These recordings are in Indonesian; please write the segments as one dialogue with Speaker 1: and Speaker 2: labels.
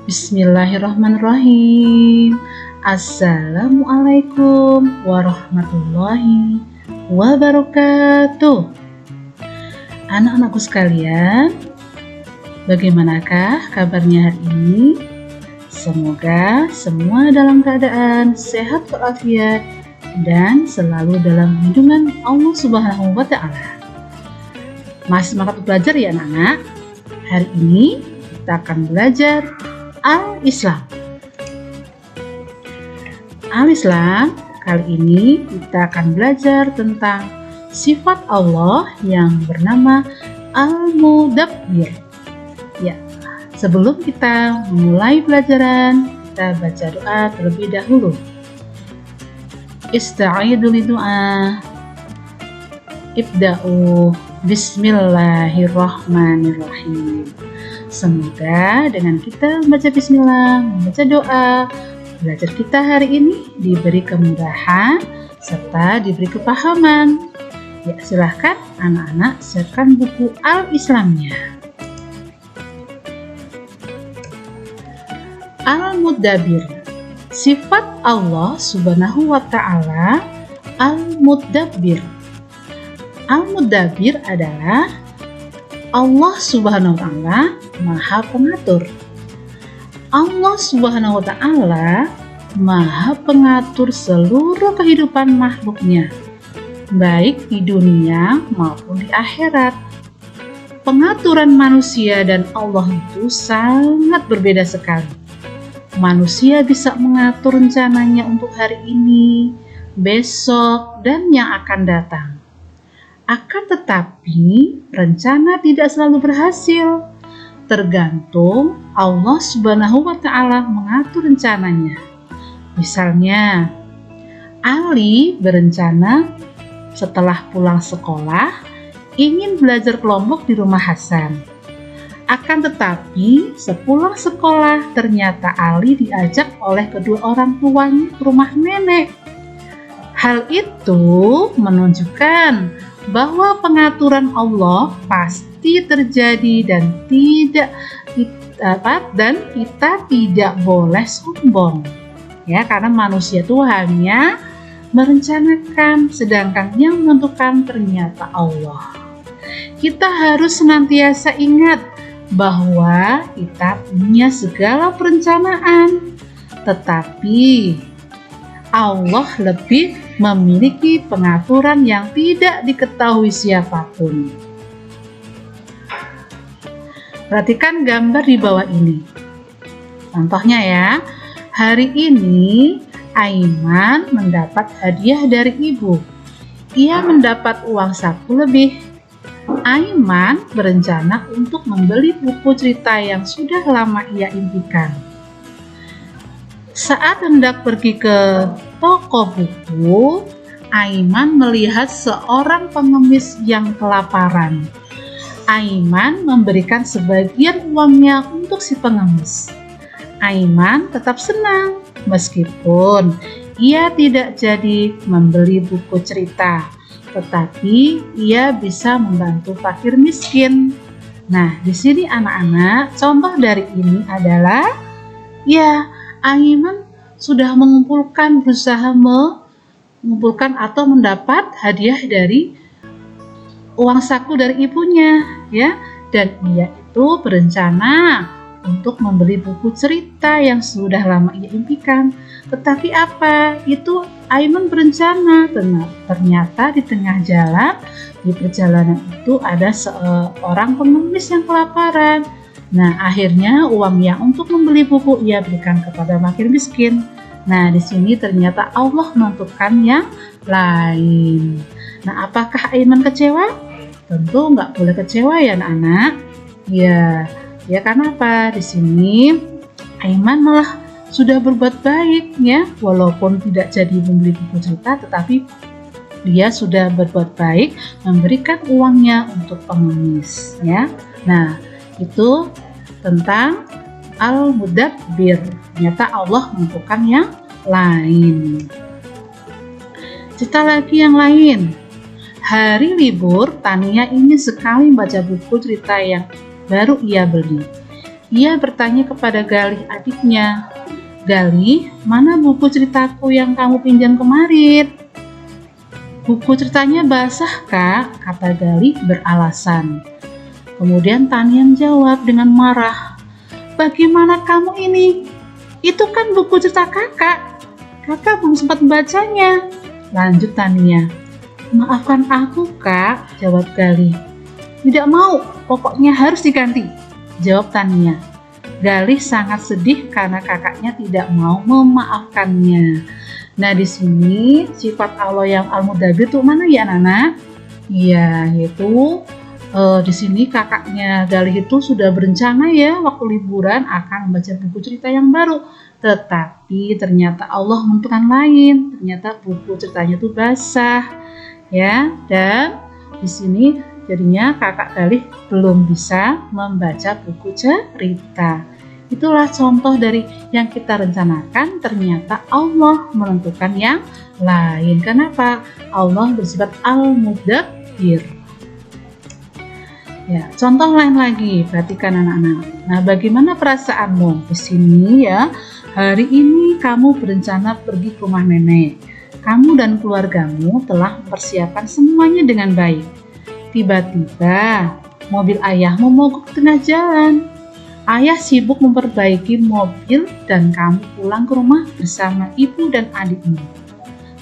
Speaker 1: Bismillahirrahmanirrahim. Assalamualaikum warahmatullahi wabarakatuh. Anak-anakku sekalian, bagaimanakah kabarnya hari ini? Semoga semua dalam keadaan sehat walafiat dan selalu dalam lindungan Allah Subhanahu wa Ta'ala. Masih semangat belajar ya anak-anak? Hari ini kita akan belajar Al-Islam. Al-Islam, kali ini kita akan belajar tentang sifat Allah yang bernama Al-Mudabbir. Ya, sebelum kita memulai pelajaran, kita baca doa terlebih dahulu. Ista'idhu lidu'a. Ibda'u Bismillahirrahmanirrahim. Semoga dengan kita membaca bismillah, membaca doa, belajar kita hari ini diberi kemudahan serta diberi kepahaman. Ya, silahkan anak-anak siapkan buku Al-Islamnya. Al-Mudabbir. Sifat Allah Subhanahu wa Ta'ala Al-Mudabbir. Al-Mudabbir adalah Allah Subhanahu wa Ta'ala Maha Pengatur. Allah Subhanahu wa Ta'ala Maha Pengatur seluruh kehidupan makhluknya, baik di dunia maupun di akhirat. Pengaturan manusia dan Allah itu sangat berbeda sekali. Manusia bisa mengatur rencananya untuk hari ini, besok, dan yang akan datang. Akan tetapi, rencana tidak selalu berhasil. Tergantung Allah Subhanahu wa Ta'ala mengatur rencananya. Misalnya, Ali berencana setelah pulang sekolah ingin belajar kelompok di rumah Hasan. Akan tetapi, sepulang sekolah ternyata Ali diajak oleh kedua orang tuanya ke rumah nenek. Hal itu menunjukkan bahwa pengaturan Allah pasti terjadi dan kita tidak boleh sombong, ya, karena manusia itu hanya merencanakan, sedangkan yang menentukan ternyata Allah. Kita harus senantiasa ingat bahwa kita punya segala perencanaan, tetapi Allah lebih memiliki pengaturan yang tidak diketahui siapapun. Perhatikan gambar di bawah ini. Contohnya ya, hari ini Aiman mendapat hadiah dari ibu. Ia mendapat uang saku lebih. Aiman berencana untuk membeli buku cerita yang sudah lama ia impikan. Saat hendak pergi ke toko buku, Aiman melihat seorang pengemis yang kelaparan. Aiman memberikan sebagian uangnya untuk si pengemis. Aiman tetap senang meskipun ia tidak jadi membeli buku cerita, tetapi ia bisa membantu fakir miskin. Nah, di sini anak-anak, contoh dari ini adalah Aiman sudah berusaha mengumpulkan atau mendapat hadiah dari uang saku dari ibunya, ya, dan ia itu berencana untuk membeli buku cerita yang sudah lama ia impikan. Tetapi apa? Itu Aiman berencana, ternyata di tengah jalan, di perjalanan itu ada seorang pengemis yang kelaparan. Nah, akhirnya uang yang untuk membeli buku ia berikan kepada fakir miskin. Nah, di sini ternyata Allah menentukan yang lain. Nah, apakah Aiman kecewa? Tentu nggak boleh kecewa ya anak-anak. Ya karena apa? Di sini Aiman malah sudah berbuat baik, ya, walaupun tidak jadi membeli buku cerita, tetapi dia sudah berbuat baik memberikan uangnya untuk pengemis, ya. Nah, itu tentang Al-Mudabbir. Ternyata Allah menentukan yang lain. Cerita lagi yang lain. Hari libur, Tania ingin sekali membaca buku cerita yang baru ia beli. Ia bertanya kepada Galih adiknya, "Galih, mana buku ceritaku yang kamu pinjam kemarin?" "Buku ceritanya basah, Kak," kata Galih beralasan. Kemudian Tania menjawab dengan marah, "Bagaimana kamu ini? Itu kan buku cerita kakak. Kakak belum sempat membacanya." Lanjut Tania, "Maafkan aku, Kak," jawab Galih. "Tidak mau, pokoknya harus diganti," jawab Tania. Galih sangat sedih karena kakaknya tidak mau memaafkannya. Nah, di sini sifat Allah yang Al-Mudabbir itu mana ya, anak-anak? Iya, yaitu di sini kakaknya Galih itu sudah berencana ya waktu liburan akan membaca buku cerita yang baru. Tetapi ternyata Allah menentukan lain. Ternyata buku ceritanya itu basah, ya. Dan di sini jadinya kakak Galih belum bisa membaca buku cerita. Itulah contoh dari yang kita rencanakan, ternyata Allah menentukan yang lain. Kenapa? Allah bersifat Al-Mudabbir. Ya, contoh lain lagi, perhatikan anak-anak. Nah, bagaimana perasaanmu di sini ya? Hari ini kamu berencana pergi ke rumah nenek. Kamu dan keluargamu telah mempersiapkan semuanya dengan baik. Tiba-tiba mobil ayahmu mogok tengah jalan. Ayah sibuk memperbaiki mobil dan kamu pulang ke rumah bersama ibu dan adikmu.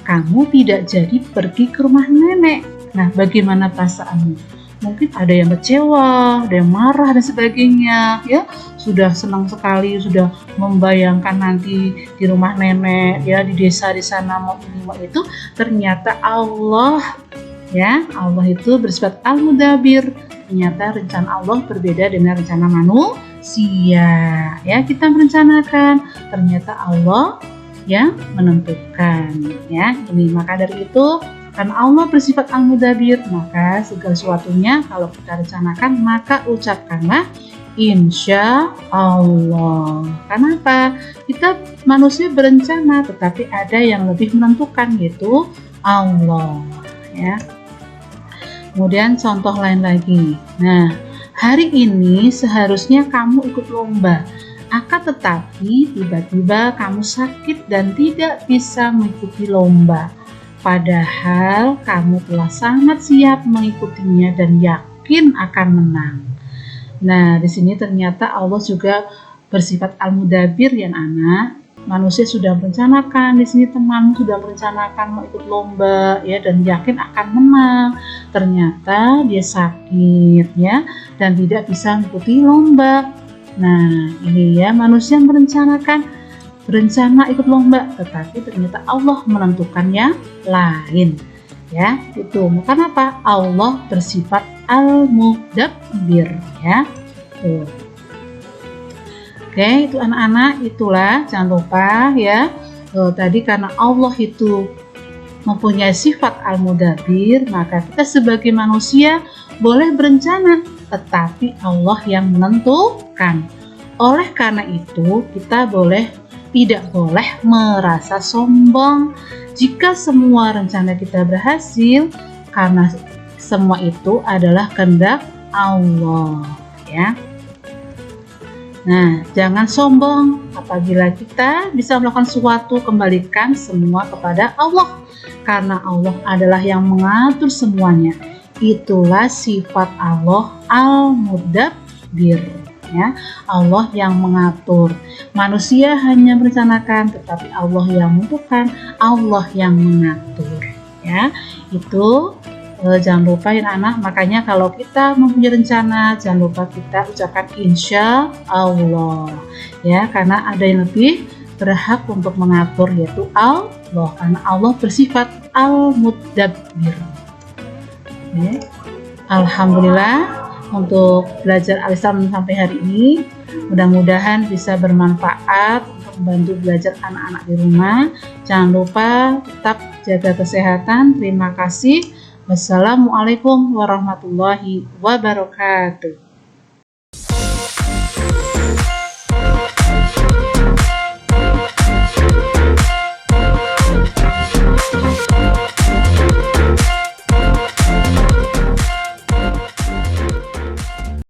Speaker 1: Kamu tidak jadi pergi ke rumah nenek. Nah, bagaimana perasaanmu? Mungkin ada yang kecewa, ada yang marah dan sebagainya, ya. Sudah senang sekali, sudah membayangkan nanti di rumah nenek, ya, di desa di sana mau ini mau itu. Ternyata Allah, ya, Allah itu bersifat Al-Mudabbir. Ternyata rencana Allah berbeda dengan rencana manusia. Ya, kita merencanakan, ternyata Allah yang menentukan, ya. Ini maka dari itu, karena Allah bersifat Al-Mudabbir, maka segala sesuatunya kalau kita rencanakan, maka ucapkanlah insya Allah. Kenapa? Kita manusia berencana, tetapi ada yang lebih menentukan, yaitu Allah, ya. Kemudian contoh lain lagi. Nah, hari ini seharusnya kamu ikut lomba, akan tetapi tiba-tiba kamu sakit dan tidak bisa mengikuti lomba. Padahal kamu telah sangat siap mengikutinya dan yakin akan menang. Nah, di sini ternyata Allah juga bersifat Al-Mudabbir ya anak. Manusia sudah merencanakan, di sini teman sudah merencanakan mau ikut lomba ya dan yakin akan menang. Ternyata dia sakit ya dan tidak bisa mengikuti lomba. Nah, ini ya manusia merencanakan berencana ikut lomba, tetapi ternyata Allah menentukan yang lain, ya. Itu kenapa Allah bersifat Al-Mudabbir, ya. Tuh. Oke, itu anak-anak, itulah jangan lupa ya. Tadi karena Allah itu mempunyai sifat Al-Mudabbir, maka kita sebagai manusia boleh berencana, tetapi Allah yang menentukan. Oleh karena itu, kita tidak boleh merasa sombong jika semua rencana kita berhasil, karena semua itu adalah kehendak Allah, ya. Nah, jangan sombong apabila kita bisa melakukan sesuatu, kembalikan semua kepada Allah, karena Allah adalah yang mengatur semuanya. Itulah sifat Allah Al-Mudabbir. Ya, Allah yang mengatur. Manusia hanya merencanakan, tetapi Allah yang menentukan, Allah yang mengatur. Ya, itu jangan lupa ya anak. Makanya kalau kita mempunyai rencana, jangan lupa kita ucapkan insya Allah. Ya, karena ada yang lebih berhak untuk mengatur, yaitu Allah. Karena Allah bersifat Al-Mudabbir. Ya. Alhamdulillah. Untuk belajar Al-Islam sampai hari ini, mudah-mudahan bisa bermanfaat untuk membantu belajar anak-anak di rumah. Jangan lupa tetap jaga kesehatan. Terima kasih. Wassalamualaikum warahmatullahi wabarakatuh.